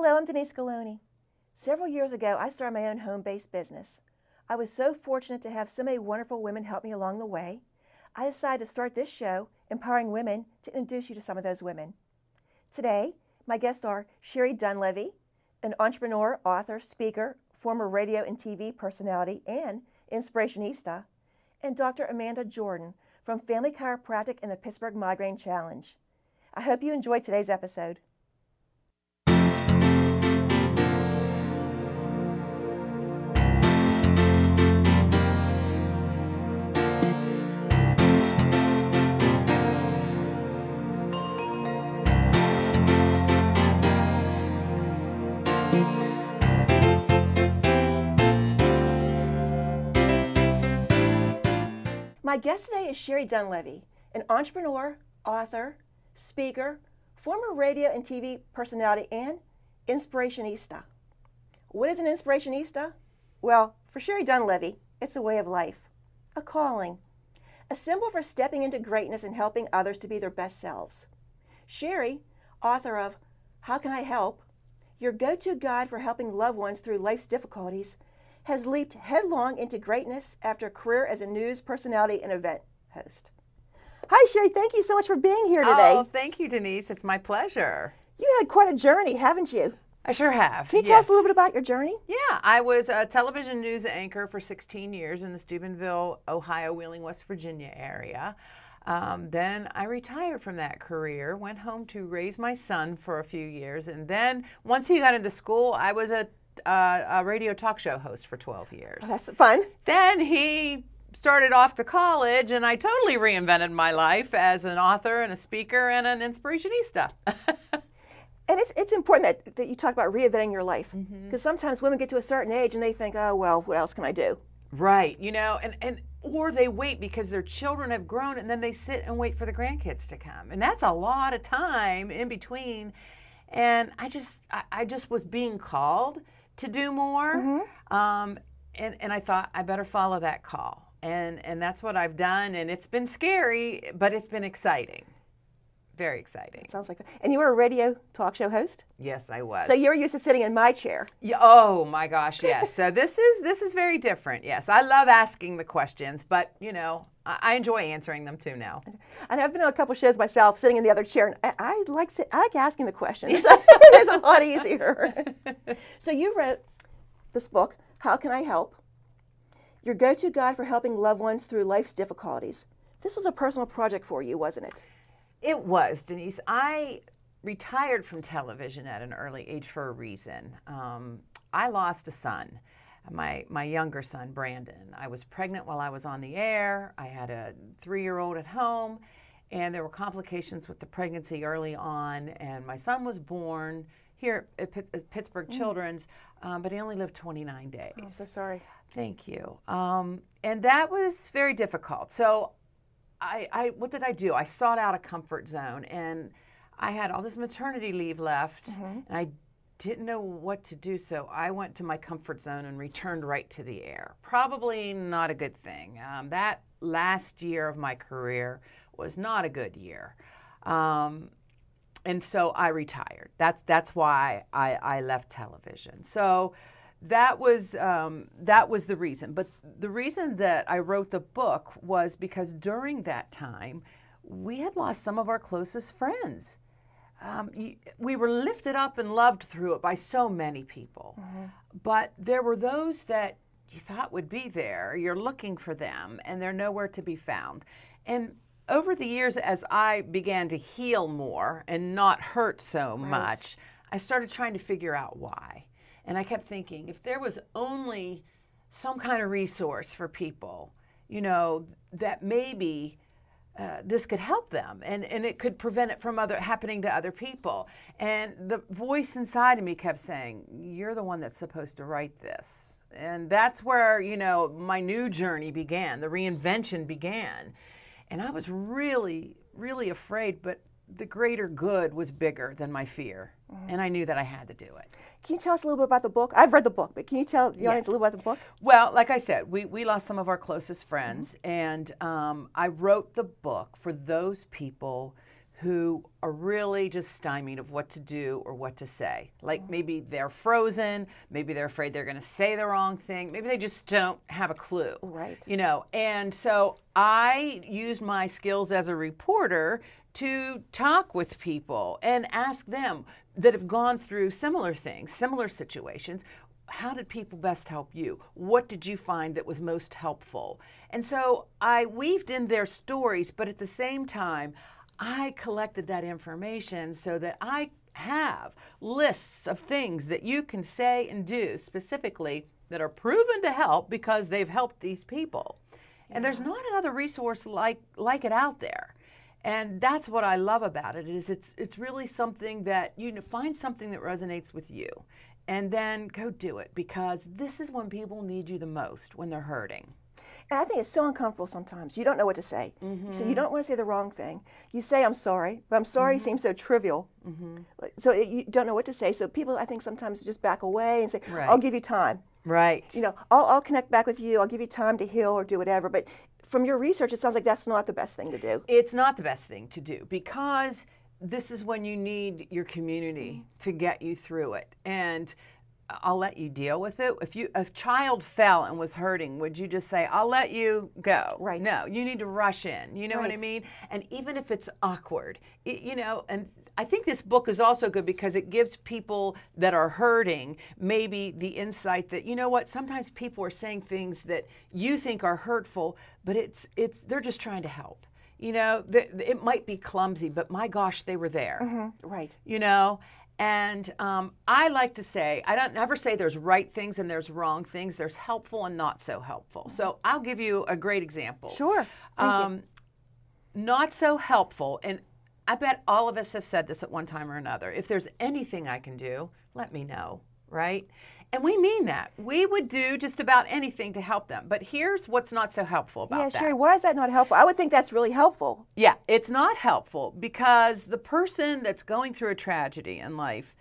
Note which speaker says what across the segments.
Speaker 1: Hello, I'm Denise Galoni. Several years ago, I started my own home-based business. I was so fortunate to have so many wonderful women help me along the way. I decided to start this show, Empowering Women, to introduce you to some of those women. Today, my guests are Sherry Dunlevy, an entrepreneur, author, speaker, former radio and TV personality, and inspirationista, and Dr. Amanda Jordan from Family Chiropractic and the Pittsburgh Migraine Challenge. I hope you enjoyed today's episode. My guest today is Sherry Dunlevy, an entrepreneur, author, speaker, former radio and TV personality, and inspirationista. What is an inspirationista? Well, for Sherry Dunlevy, it's a way of life, a calling, a symbol for stepping into greatness and helping others to be their best selves. Sherry, author of How Can I Help? Your go-to guide for helping loved ones through life's difficulties, has leaped headlong into greatness after a career as a news personality and event host. Hi, Sherry. Thank you so much for being here today.
Speaker 2: Oh, thank you, Denise. It's my pleasure.
Speaker 1: You had quite a journey, haven't you?
Speaker 2: I sure have.
Speaker 1: Can you tell us a little bit about your journey?
Speaker 2: Yeah, I was a television news anchor for 16 years in the Steubenville, Ohio, Wheeling, West Virginia area. Then I retired from that career, went home to raise my son for a few years, and then once he got into school, I was a radio talk show host for 12 years.
Speaker 1: Oh, that's fun.
Speaker 2: Then he started off to college, and I totally reinvented my life as an author and a speaker and an inspirationista.
Speaker 1: And it's important that you talk about reinventing your life, because sometimes women get to a certain age and they think, oh, well, what else can I do?
Speaker 2: Right, you know, or they wait because their children have grown, and then they sit and wait for the grandkids to come. And that's a lot of time in between. And I just was being called to do more. And I thought I better follow that call. And that's what I've done. And it's been scary, but it's been exciting. Very exciting.
Speaker 1: It sounds like that. And you were a radio talk show host?
Speaker 2: Yes, I was.
Speaker 1: So you're used to sitting in my chair.
Speaker 2: Yeah, oh my gosh, yes. So this is very different. Yes, I love asking the questions, but you know, I enjoy answering them too now.
Speaker 1: And I've been on a couple shows myself, sitting in the other chair, and I like asking the questions. It is a lot easier. So you wrote this book, How Can I Help? Your go-to guide for helping loved ones through life's difficulties. This was a personal project for you, wasn't it?
Speaker 2: It was, Denise. I retired from television at an early age for a reason. I lost a son, my younger son, Brandon. I was pregnant while I was on the air. I had a 3-year-old at home, and there were complications with the pregnancy early on, and my son was born here at Pittsburgh Children's, but he only lived 29 days.
Speaker 1: I'm so sorry.
Speaker 2: Thank you. And that was very difficult. So what did I do? I sought out a comfort zone, and I had all this maternity leave left, and I didn't know what to do, so I went to my comfort zone and returned right to the air. Probably not a good thing. That last year of my career was not a good year. And so I retired. That's why I left television. So that was the reason. But the reason that I wrote the book was because during that time, we had lost some of our closest friends. We were lifted up and loved through it by so many people. But there were those that you thought would be there. You're looking for them, and they're nowhere to be found. And over the years, as I began to heal more and not hurt so much, I started trying to figure out why. And I kept thinking, if there was only some kind of resource for people, you know, that maybe this could help them, and it could prevent it from happening to other people. And the voice inside of me kept saying, you're the one that's supposed to write this. And that's where, you know, my new journey began, the reinvention began. And I was really, really afraid, but the greater good was bigger than my fear. And I knew that I had to do it.
Speaker 1: Can you tell us a little bit about the book? I've read the book, but can you tell the audience a little about the book?
Speaker 2: Well, like I said, we lost some of our closest friends, and I wrote the book for those people who are really just stymied of what to do or what to say. Like maybe they're frozen, maybe they're afraid they're going to say the wrong thing, maybe they just don't have a clue.
Speaker 1: Right.
Speaker 2: You know, and so I used my skills as a reporter to talk with people and ask them that have gone through similar things, similar situations. How did people best help you? What did you find that was most helpful? And so I weaved in their stories, but at the same time, I collected that information so that I have lists of things that you can say and do specifically that are proven to help because they've helped these people. And there's not another resource like it out there. And that's what I love about it, is it's really something that you find something that resonates with you and then go do it, because this is when people need you the most, when they're hurting.
Speaker 1: And I think it's so uncomfortable sometimes. You don't know what to say. So you don't want to say the wrong thing. You say, I'm sorry, but I'm sorry seems so trivial. So you don't know what to say. So people, I think, sometimes just back away and say,
Speaker 2: Right.
Speaker 1: I'll give you time.
Speaker 2: Right.
Speaker 1: You know, I'll connect back with you. I'll give you time to heal or do whatever. But from your research, it sounds like that's not the best thing to do.
Speaker 2: It's not the best thing to do, because this is when you need your community to get you through it. And I'll let you deal with it. If a child fell and was hurting, would you just say, I'll let you go?
Speaker 1: Right.
Speaker 2: No, you need to rush in. You know what I
Speaker 1: Right.
Speaker 2: mean? And even if it's awkward, you know, and I think this book is also good because it gives people that are hurting maybe the insight that, you know what, sometimes people are saying things that you think are hurtful, but they're just trying to help. You know, it might be clumsy, but my gosh, they were there.
Speaker 1: Right.
Speaker 2: You know? And I like to say, I don't never say there's right things and there's wrong things. There's helpful and not so helpful. So I'll give you a great example.
Speaker 1: Sure. Thank you.
Speaker 2: Not so helpful, and I bet all of us have said this at one time or another. If there's anything I can do, let me know, right? And we mean that. We would do just about anything to help them. But here's what's not so helpful about
Speaker 1: Yeah,
Speaker 2: that.
Speaker 1: Sherry, why is that not helpful? I would think that's really helpful.
Speaker 2: Yeah, it's not helpful because the person that's going through a tragedy in life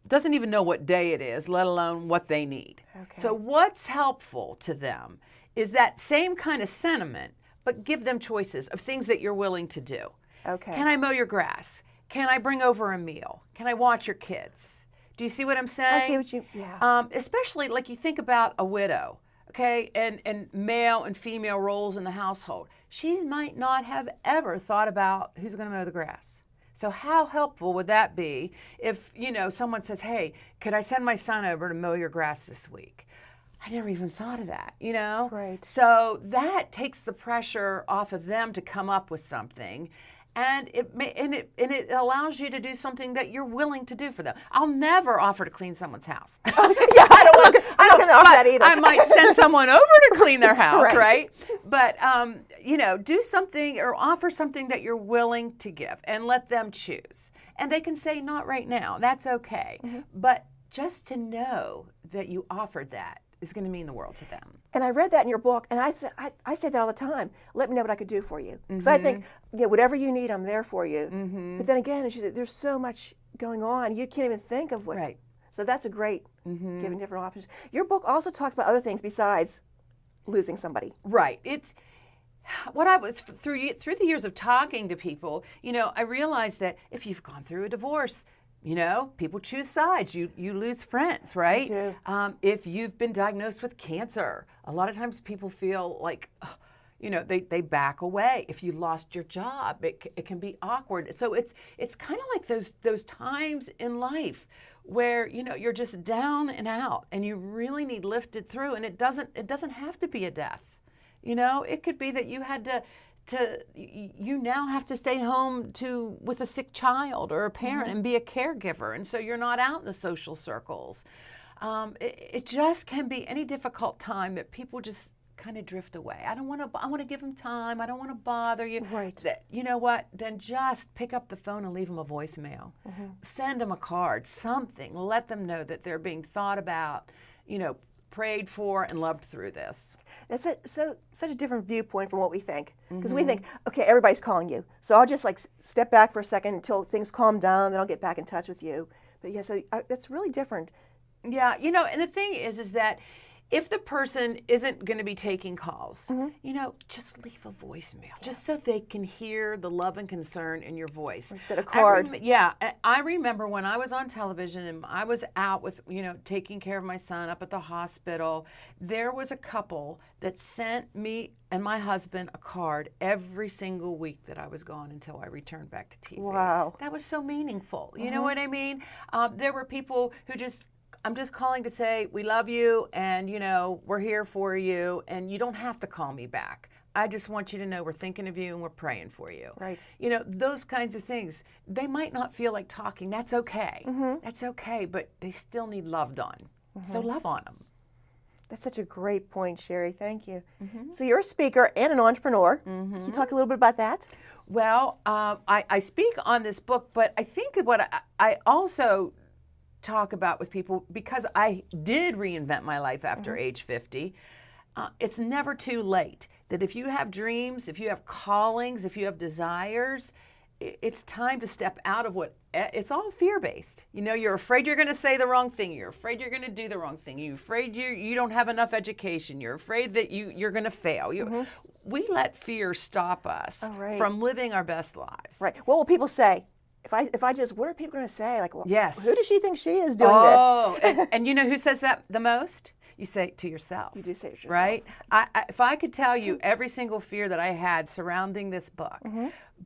Speaker 2: doesn't even know what day it is, let alone what they need.
Speaker 1: Okay.
Speaker 2: So what's helpful to them is that same kind of sentiment, but give them choices of things that you're willing to do.
Speaker 1: Okay.
Speaker 2: Can I mow your grass? Can I bring over a meal? Can I watch your kids? Do you see what I'm saying?
Speaker 1: I see what you, yeah.
Speaker 2: Especially like you think about a widow, okay, and male and female roles in the household. She might not have ever thought about who's going to mow the grass. So how helpful would that be if, you know, someone says, hey, could I send my son over to mow your grass this week? I never even thought of that, you know?
Speaker 1: Right.
Speaker 2: So that takes the pressure off of them to come up with something. And it allows you to do something that you're willing to do for them. I'll never offer to clean someone's house.
Speaker 1: Yeah, I'm not going to offer that either.
Speaker 2: I might send someone over to clean their house,
Speaker 1: Right.
Speaker 2: right? But you know, do something or offer something that you're willing to give, and let them choose. And they can say not right now. That's okay. But just to know that you offered that is going to mean the world to them.
Speaker 1: And I read that in your book, and I say that all the time. Let me know what I could do for you, because I think, you know, whatever you need, I'm there for you. But then again, as you said, there's so much going on, you can't even think of what.
Speaker 2: Right.
Speaker 1: So that's a great giving different options. Your book also talks about other things besides losing somebody.
Speaker 2: Right. It's what I was through the years of talking to people. You know, I realized that if you've gone through a divorce, you know, people choose sides. You lose friends, right?
Speaker 1: They do.
Speaker 2: If you've been diagnosed with cancer, a lot of times people feel like, you know, they back away. If you lost your job, it can be awkward. So it's kind of like those times in life where, you know, you're just down and out, and you really need lifted through. And it doesn't have to be a death. You know, it could be that you had you now have to stay home with a sick child or a parent and be a caregiver, and so you're not out in the social circles. It just can be any difficult time that people just kind of drift away. I want to give them time. I don't want to bother you.
Speaker 1: Right.
Speaker 2: You know what? Then just pick up the phone and leave them a voicemail. Send them a card, something. Let them know that they're being thought about, you know, prayed for and loved through this.
Speaker 1: That's such a different viewpoint from what we think, because we think, okay, everybody's calling you, so I'll just like step back for a second until things calm down, then I'll get back in touch with you. But yeah, so that's really different.
Speaker 2: Yeah, you know, and the thing is that if the person isn't going to be taking calls, just leave a voicemail, just so they can hear the love and concern in your voice.
Speaker 1: Instead of card.
Speaker 2: I remember when I was on television and I was out with, taking care of my son up at the hospital, there was a couple that sent me and my husband a card every single week that I was gone until I returned back to TV.
Speaker 1: Wow.
Speaker 2: That was so meaningful. You know what I mean? There were people who I'm just calling to say we love you and, we're here for you and you don't have to call me back. I just want you to know we're thinking of you and we're praying for you.
Speaker 1: Right.
Speaker 2: Those kinds of things. They might not feel like talking. That's okay. That's okay, but they still need loved on. So love on them.
Speaker 1: That's such a great point, Sherry. Thank you. So you're a speaker and an entrepreneur. Can you talk a little bit about that?
Speaker 2: Well, I speak on this book, but I think what I also talk about with people, because I did reinvent my life after age 50, it's never too late. That if you have dreams, if you have callings, if you have desires, it's time to step out of it's all fear-based. You're afraid you're going to say the wrong thing. You're afraid you're going to do the wrong thing. You're afraid you don't have enough education. You're afraid that you're going to fail. We let fear stop us from living our best lives.
Speaker 1: Right. What will people say? If I just, what are people going to say? Like,
Speaker 2: yes.
Speaker 1: Who does she think she is doing this?
Speaker 2: Oh, and you know who says that the most? You say it to yourself.
Speaker 1: You do say it to yourself.
Speaker 2: Right? If I could tell you every single fear that I had surrounding this book,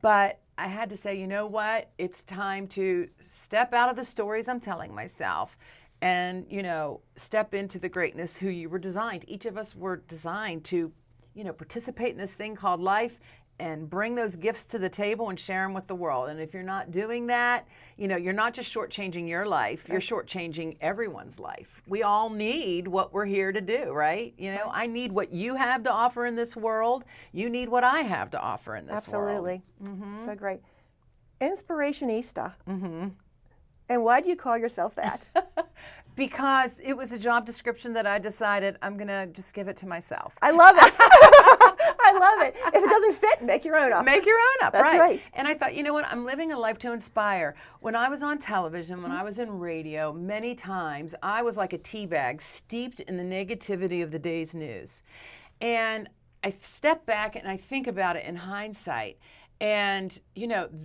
Speaker 2: but I had to say, you know what? It's time to step out of the stories I'm telling myself and, step into the greatness who you were designed. Each of us were designed to, participate in this thing called life and bring those gifts to the table and share them with the world. And if you're not doing that, you're not just shortchanging your life, you're shortchanging everyone's life. We all need what we're here to do, right? I need what you have to offer in this world. You need what I have to offer in this world.
Speaker 1: Absolutely. So great. Inspirationista. And why do you call yourself that?
Speaker 2: Because it was a job description that I decided I'm going to just give it to myself.
Speaker 1: I love it. I love it. If it doesn't fit, make your own up.
Speaker 2: Make your own up,
Speaker 1: That's right.
Speaker 2: And I thought, you know what? I'm living a life to inspire. When I was on television, when I was in radio, many times I was like a tea bag steeped in the negativity of the day's news. And I step back and I think about it in hindsight. And,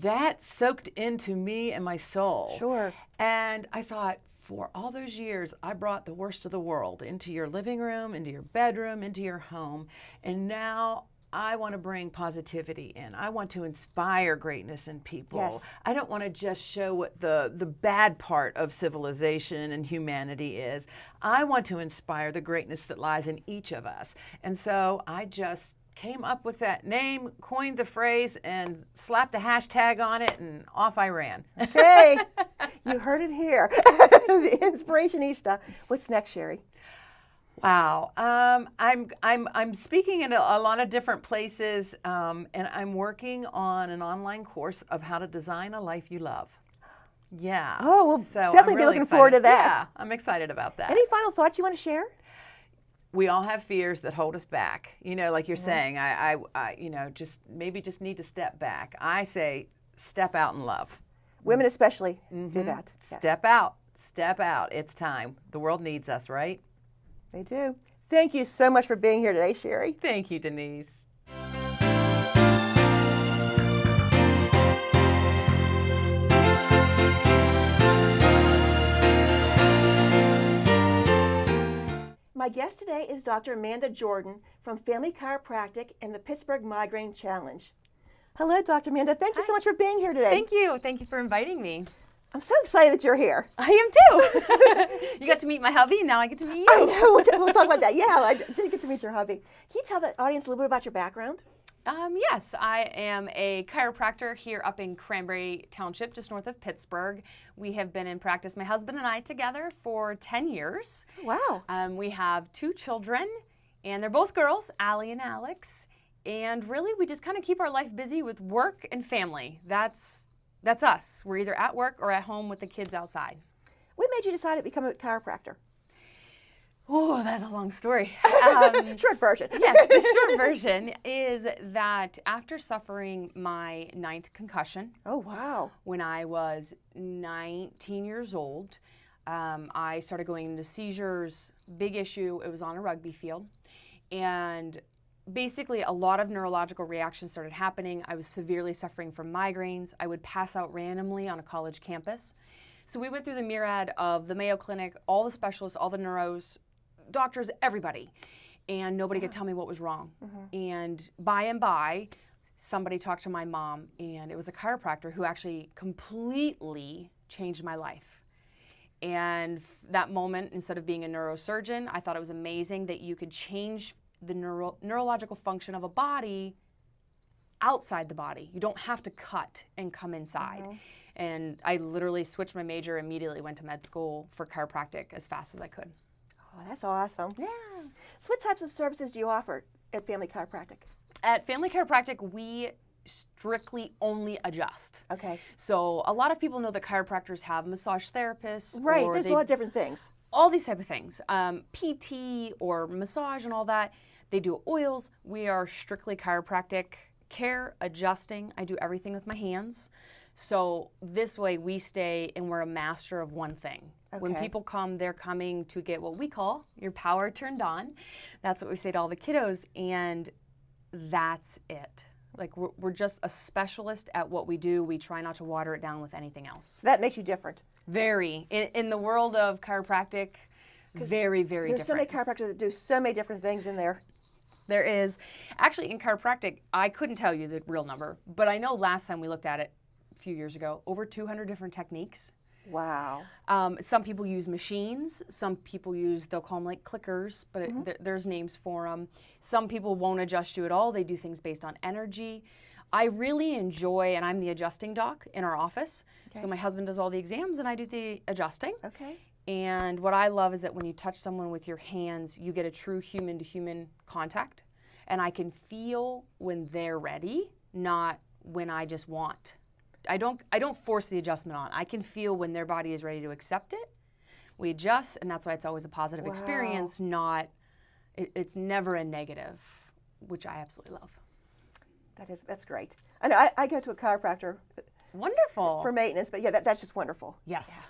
Speaker 2: that soaked into me and my soul.
Speaker 1: Sure.
Speaker 2: And I thought, for all those years, I brought the worst of the world into your living room, into your bedroom, into your home. And now I want to bring positivity in. I want to inspire greatness in people.
Speaker 1: Yes.
Speaker 2: I don't want to just show what the bad part of civilization and humanity is. I want to inspire the greatness that lies in each of us. And so I just came up with that name, coined the phrase, and slapped a hashtag on it, and off I ran.
Speaker 1: Okay, you heard it here. The Inspirationista. What's next, Sherry?
Speaker 2: Wow, I'm speaking in a lot of different places, and I'm working on an online course of how to design a life you love. Yeah.
Speaker 1: Oh, we'll
Speaker 2: so
Speaker 1: definitely
Speaker 2: I'm
Speaker 1: be
Speaker 2: really
Speaker 1: looking forward to
Speaker 2: excited.
Speaker 1: that.
Speaker 2: Yeah, I'm excited about that.
Speaker 1: Any final thoughts you want to share?
Speaker 2: We all have fears that hold us back. Like you're saying, I just need to step back. I say, step out in love.
Speaker 1: Women especially do that. Yes.
Speaker 2: Step out. Step out. It's time. The world needs us, right?
Speaker 1: They do. Thank you so much for being here today, Sherry.
Speaker 2: Thank you, Denise.
Speaker 1: My guest today is Dr. Amanda Jordan from Family Chiropractic and the Pittsburgh Migraine Challenge. Hello, Dr. Amanda. Thank you so much for being here today.
Speaker 3: Thank you. Thank you for inviting me.
Speaker 1: I'm so excited that you're here.
Speaker 3: I am too. You got to meet my hubby, and now I get to meet you.
Speaker 1: I know. We'll talk about that. Yeah, I did get to meet your hubby. Can you tell the audience a little bit about your background?
Speaker 3: Yes, I am a chiropractor here up in Cranberry Township, just north of Pittsburgh. We have been in practice, my husband and I, together for 10 years.
Speaker 1: Wow.
Speaker 3: We have 2 children, and they're both girls, Allie and Alex. And really, we just kind of keep our life busy with work and family. That's us. We're either at work or at home with the kids outside.
Speaker 1: What made you decide to become a chiropractor?
Speaker 3: Oh, that's a long story.
Speaker 1: Short version.
Speaker 3: Yes, the short version is that after suffering my 9th concussion,
Speaker 1: Oh, wow.
Speaker 3: when I was 19 years old, I started going into seizures, big issue. It was on a rugby field. And basically a lot of neurological reactions started happening. I was severely suffering from migraines. I would pass out randomly on a college campus. So we went through the myriad of the Mayo Clinic, all the specialists, all the neuros, doctors, everybody. And nobody could tell me what was wrong. And by, somebody talked to my mom, and it was a chiropractor who actually completely changed my life. And that moment, instead of being a neurosurgeon, I thought it was amazing that you could change the neurological function of a body outside the body. You don't have to cut and come inside. And I literally switched my major, immediately went to med school for chiropractic as fast as I could.
Speaker 1: Oh, that's awesome.
Speaker 3: Yeah.
Speaker 1: So what types of services do you offer at Family Chiropractic?
Speaker 3: At Family Chiropractic, we strictly only adjust.
Speaker 1: Okay.
Speaker 3: So a lot of people know that chiropractors have massage therapists.
Speaker 1: Right,
Speaker 3: or
Speaker 1: there's a lot of different things.
Speaker 3: all these type of things, PT or massage and all that. They do oils. We are strictly chiropractic care, adjusting. I do everything with my hands. So this way we stay and we're a master of one thing. When
Speaker 1: Okay.
Speaker 3: people come, they're coming to get what we call your power turned on. That's what we say to all the kiddos, and that's it. Like we're just a specialist at what we do. We try not to water it down with anything else.
Speaker 1: So that makes you different.
Speaker 3: Very. In the world of chiropractic, very, very
Speaker 1: There's so many
Speaker 3: different.
Speaker 1: chiropractors that do so many different things in there.
Speaker 3: There is. Actually, in chiropractic, I couldn't tell you the real number, but I know last time we looked at it a few years ago, over 200 different techniques.
Speaker 1: Wow.
Speaker 3: Some people use machines. Some people use, they'll call them like clickers, but there's names for them. Some people won't adjust you at all. They do things based on energy. I really enjoy, and I'm the adjusting doc in our office. So my husband does all the exams and I do the adjusting.
Speaker 1: Okay.
Speaker 3: And what I love is that when you touch someone with your hands, you get a true human-to-human contact. And I can feel when they're ready, not when I just want. I don't force the adjustment on. I can feel when their body is ready to accept it. We adjust, and that's why it's always a positive experience, it's never a negative, which I absolutely love.
Speaker 1: That's great. I know I go to a chiropractor
Speaker 3: Wonderful.
Speaker 1: for maintenance, but yeah, that's just wonderful.
Speaker 3: Yes.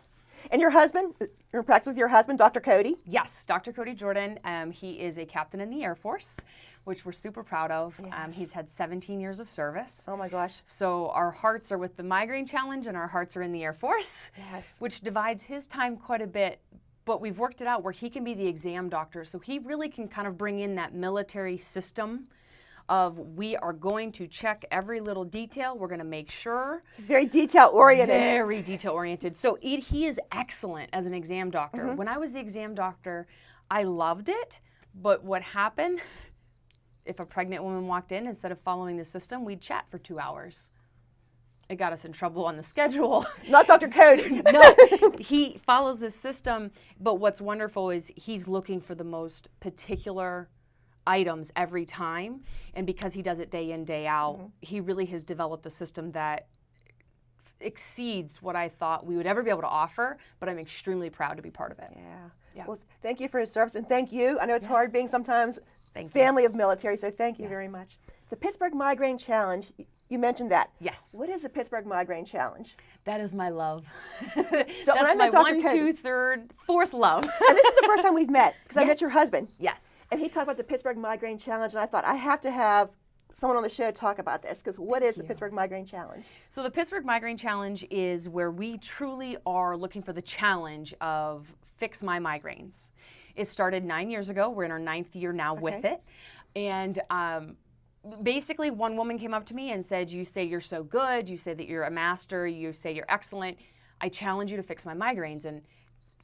Speaker 1: And your husband, you're in practice with your husband, Dr. Cody?
Speaker 3: Yes, Dr. Cody Jordan. He is a captain in the Air Force, which we're super proud of.
Speaker 1: Yes.
Speaker 3: He's had 17 years of service.
Speaker 1: Oh my gosh.
Speaker 3: So our hearts are with the migraine challenge and our hearts are in the Air Force,
Speaker 1: Yes.
Speaker 3: which divides his time quite a bit. But we've worked it out where he can be the exam doctor. So he really can kind of bring in that military system of we are going to check every little detail. We're going to make sure.
Speaker 1: He's very detail oriented.
Speaker 3: Very detail oriented. So he is excellent as an exam doctor. When I was the exam doctor, I loved it. But what happened, if a pregnant woman walked in, instead of following the system, we'd chat for 2 hours. It got us in trouble on the schedule.
Speaker 1: Not Dr. Cody.
Speaker 3: No, he follows the system. But what's wonderful is he's looking for the most particular items every time, and because he does it day in, day out, he really has developed a system that exceeds what I thought we would ever be able to offer, but I'm extremely proud to be part of it.
Speaker 1: Yeah. Well, thank you for your service, and thank you. I know it's hard being sometimes
Speaker 3: Thank you.
Speaker 1: family of military, so thank you very much. The Pittsburgh Migraine Challenge, you mentioned that.
Speaker 3: Yes.
Speaker 1: What is the Pittsburgh Migraine Challenge?
Speaker 3: That is my love.
Speaker 1: when I
Speaker 3: That's my
Speaker 1: met Dr.
Speaker 3: 1,
Speaker 1: Cody-
Speaker 3: 2, 3rd, 4th love.
Speaker 1: And this is the first time we've met, because I met
Speaker 3: Yes.
Speaker 1: your husband.
Speaker 3: Yes.
Speaker 1: And he talked about the Pittsburgh Migraine Challenge, and I thought, I have to have someone on the show talk about this, because what is the Pittsburgh Migraine Challenge?
Speaker 3: So the Pittsburgh Migraine Challenge is where we truly are looking for the challenge of fix my migraines. It started 9 years ago. We're in our 9th year now with it. And basically one woman came up to me and said, you say you're so good, you say that you're a master, you say you're excellent. I challenge you to fix my migraines. And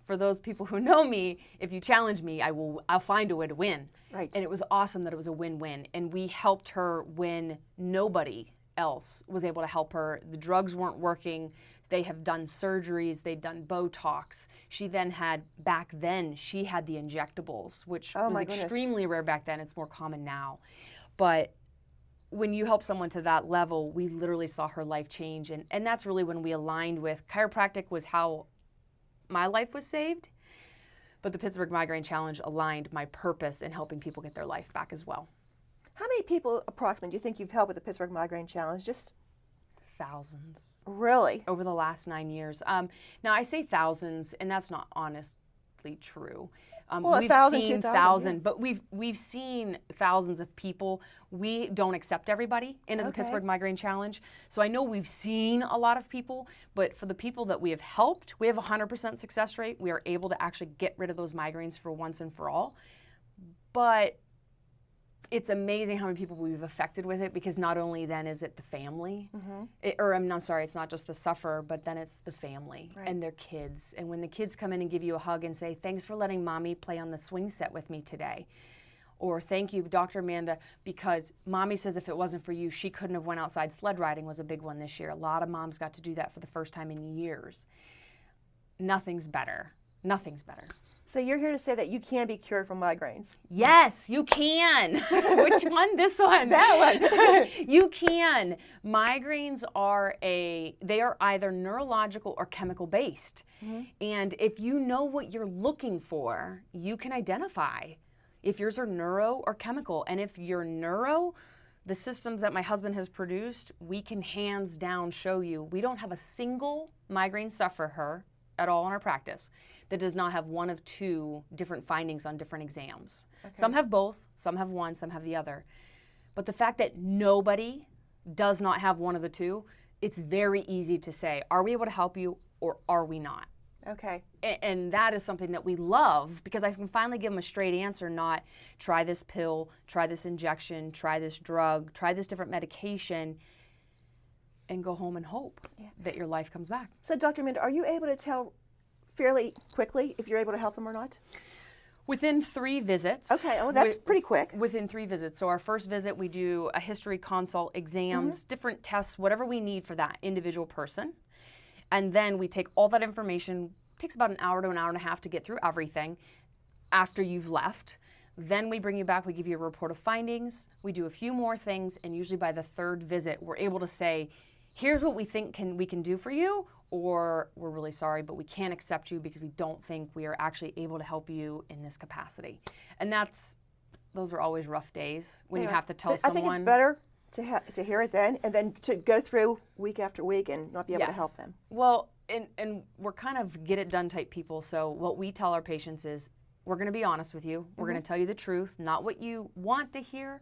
Speaker 3: for those people who know me, if you challenge me, I'll find a way to win.
Speaker 1: Right.
Speaker 3: And it was awesome that it was a win-win. And we helped her when nobody else was able to help her. The drugs weren't working. They have done surgeries. They'd done Botox. She then had, back then, she had the injectables, which was
Speaker 1: my goodness.
Speaker 3: extremely rare back then. It's more common now. But when you help someone to that level, we literally saw her life change. And that's really when we aligned with chiropractic was how my life was saved. But the Pittsburgh Migraine Challenge aligned my purpose in helping people get their life back as well.
Speaker 1: How many people approximately do you think you've helped with the Pittsburgh Migraine Challenge? Just
Speaker 3: thousands
Speaker 1: Really?
Speaker 3: over the last 9 years. Now I say thousands, and that's not honestly true.
Speaker 1: Well,
Speaker 3: We've
Speaker 1: 1,000,
Speaker 3: seen
Speaker 1: 2,000,
Speaker 3: thousands, but we've seen thousands of people. We don't accept everybody into the
Speaker 1: Okay.
Speaker 3: Pittsburgh Migraine Challenge. So I know we've seen a lot of people, but for the people that we have helped, we have a 100% success rate. We are able to actually get rid of those migraines for once and for all. But it's amazing how many people we've affected with it, because not only then is it the family, I'm sorry, it's not just the sufferer, but then it's the family and their kids. And when the kids come in and give you a hug and say, thanks for letting mommy play on the swing set with me today. Or thank you, Dr. Amanda, because mommy says if it wasn't for you, she couldn't have went outside. Sled riding was a big one this year. A lot of moms got to do that for the first time in years. Nothing's better. Nothing's better.
Speaker 1: So you're here to say that you can be cured from migraines.
Speaker 3: Yes, you can. Which one? This one.
Speaker 1: That one.
Speaker 3: You can. Migraines are either neurological or chemical based. And if you know what you're looking for, you can identify if yours are neuro or chemical. And if you're neuro, the systems that my husband has produced, we can hands down show you. We don't have a single migraine sufferer at all in our practice that does not have one of two different findings on different exams. Some have both, some have one, some have the other. But the fact that nobody does not have one of the two, it's very easy to say, are we able to help you or are we not?
Speaker 1: Okay.
Speaker 3: And that is something that we love, because I can finally give them a straight answer, not try this pill, try this injection, try this drug, try this different medication, and go home and hope that your life comes back.
Speaker 1: So, Dr. Amanda, are you able to tell fairly quickly if you're able to help them or not?
Speaker 3: Within 3 visits.
Speaker 1: Okay, oh, that's pretty quick.
Speaker 3: Within 3 visits. So our first visit, we do a history consult, exams, different tests, whatever we need for that individual person. And then we take all that information. It takes about an hour to an hour and a half to get through everything after you've left. Then we bring you back, we give you a report of findings, we do a few more things, and usually by the 3rd visit, we're able to say, here's what we think we can do for you, or we're really sorry, but we can't accept you because we don't think we are actually able to help you in this capacity. And those are always rough days when you have to tell
Speaker 1: But
Speaker 3: someone.
Speaker 1: I think it's better to hear it then, and then to go through week after week and not be able to help them.
Speaker 3: Well, and we're kind of get it done type people. So what we tell our patients is, we're going to be honest with you. We're going to tell you the truth, not what you want to hear,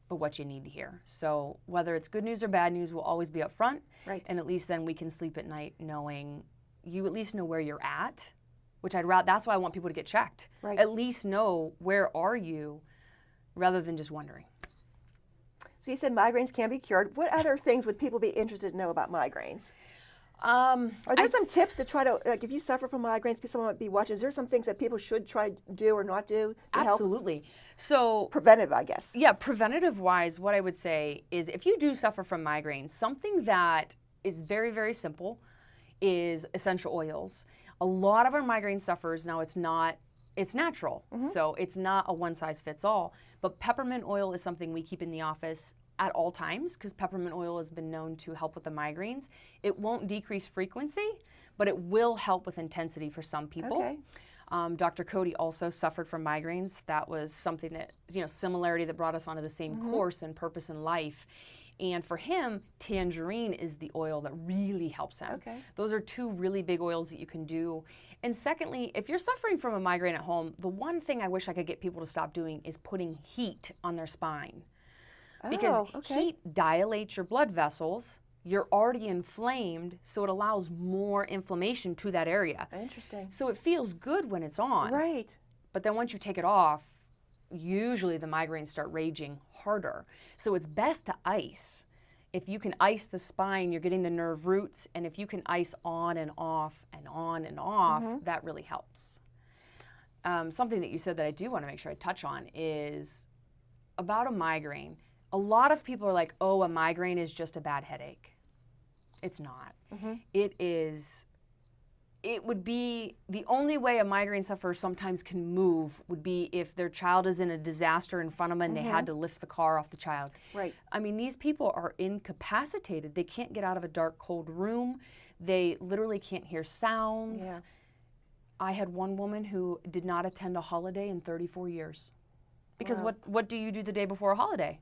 Speaker 3: but what you need to hear. So whether it's good news or bad news, we'll always be up front.
Speaker 1: Right.
Speaker 3: And at least then we can sleep at night knowing you at least know where you're at, which that's why I want people to get checked.
Speaker 1: Right.
Speaker 3: At least know where are you, rather than just wondering.
Speaker 1: So you said migraines can be cured. What other things would people be interested to know about migraines? Are there some tips to try to, like if you suffer from migraines, someone might be watching, is there some things that people should try to do or not do to help?
Speaker 3: Absolutely. So
Speaker 1: Preventive, I guess.
Speaker 3: yeah, preventative wise, what I would say is if you do suffer from migraines, something that is very, very simple is essential oils. A lot of our migraine sufferers, now it's natural, so it's not a one size fits all, but peppermint oil is something we keep in the office at all times, because peppermint oil has been known to help with the migraines. It won't decrease frequency, but it will help with intensity for some people.
Speaker 1: Okay.
Speaker 3: Dr. Cody also suffered from migraines. That was something that, similarity that brought us onto the same course and purpose in life. And for him, tangerine is the oil that really helps him.
Speaker 1: Okay.
Speaker 3: Those are 2 really big oils that you can do. And secondly, if you're suffering from a migraine at home, the one thing I wish I could get people to stop doing is putting heat on their spine. Because heat dilates your blood vessels. You're already inflamed, so it allows more inflammation to that area.
Speaker 1: Interesting.
Speaker 3: So it feels good when it's on.
Speaker 1: Right.
Speaker 3: But then once you take it off, usually the migraines start raging harder. So it's best to ice. If you can ice the spine, you're getting the nerve roots, and if you can ice on and off and on and off, that really helps. Something that you said that I do want to make sure I touch on is about a migraine. A lot of people are like, oh, a migraine is just a bad headache. It's not. It would be the only way a migraine sufferer sometimes can move would be if their child is in a disaster in front of them and they had to lift the car off the child.
Speaker 1: Right.
Speaker 3: I mean, these people are incapacitated. They can't get out of a dark, cold room. They literally can't hear sounds.
Speaker 1: Yeah.
Speaker 3: I had one woman who did not attend a holiday in 34 years. Because
Speaker 1: Wow.
Speaker 3: what do you do the day before a holiday?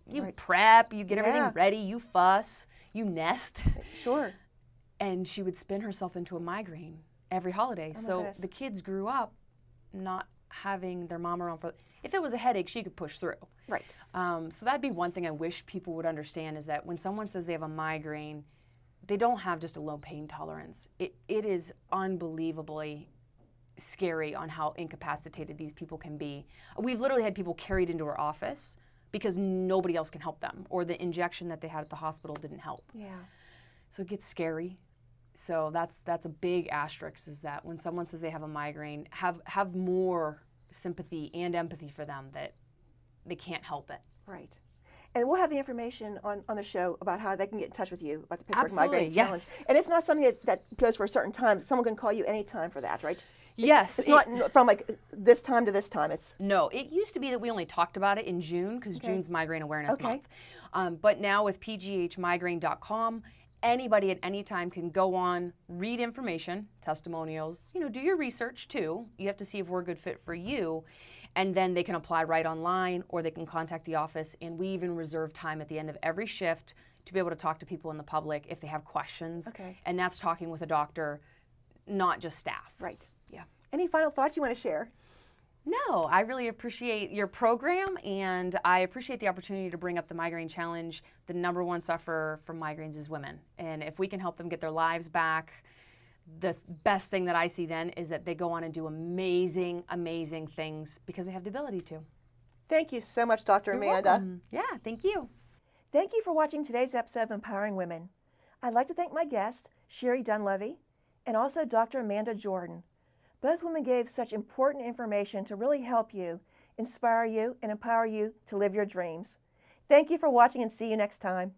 Speaker 3: You
Speaker 1: Right.
Speaker 3: prep, you get
Speaker 1: Yeah.
Speaker 3: everything ready, you fuss, you nest.
Speaker 1: Sure.
Speaker 3: And she would spin herself into a migraine every holiday. So
Speaker 1: goodness.
Speaker 3: the kids grew up not having their mom around for. If it was a headache, she could push through.
Speaker 1: Right.
Speaker 3: So that'd be one thing I wish people would understand is that when someone says they have a migraine, they don't have just a low pain tolerance. It is unbelievably scary on how incapacitated these people can be. We've literally had people carried into our office because nobody else can help them, or the injection that they had at the hospital didn't help.
Speaker 1: Yeah.
Speaker 3: So it gets scary. So that's a big asterisk, is that when someone says they have a migraine, have more sympathy and empathy for them, that they can't help it.
Speaker 1: Right. And we'll have the information on the show about how they can get in touch with you about the Pittsburgh
Speaker 3: Absolutely,
Speaker 1: Migraine
Speaker 3: yes.
Speaker 1: Challenge. And it's not something that goes for a certain time. Someone can call you anytime for that, right?
Speaker 3: Yes.
Speaker 1: It's not from like this time to this time. It's
Speaker 3: No, it used to be that we only talked about it in June because June's Migraine Awareness Month. But now with pghmigraine.com, anybody at any time can go on, read information, testimonials, do your research too. You have to see if we're a good fit for you. And then they can apply right online, or they can contact the office. And we even reserve time at the end of every shift to be able to talk to people in the public if they have questions.
Speaker 1: Okay.
Speaker 3: And that's talking with a doctor, not just staff.
Speaker 1: right.
Speaker 3: Yeah.
Speaker 1: Any final thoughts you want to share?
Speaker 3: No, I really appreciate your program, and I appreciate the opportunity to bring up the Migraine Challenge. The number one sufferer from migraines is women. And if we can help them get their lives back, the best thing that I see then is that they go on and do amazing, amazing things because they have the ability to.
Speaker 1: Thank you so much, Dr. Amanda.
Speaker 3: Yeah, thank you.
Speaker 1: Thank you for watching today's episode of Empowering Women. I'd like to thank my guest, Sherry Dunleavy, and also Dr. Amanda Jordan. Both women gave such important information to really help you, inspire you, and empower you to live your dreams. Thank you for watching, and see you next time.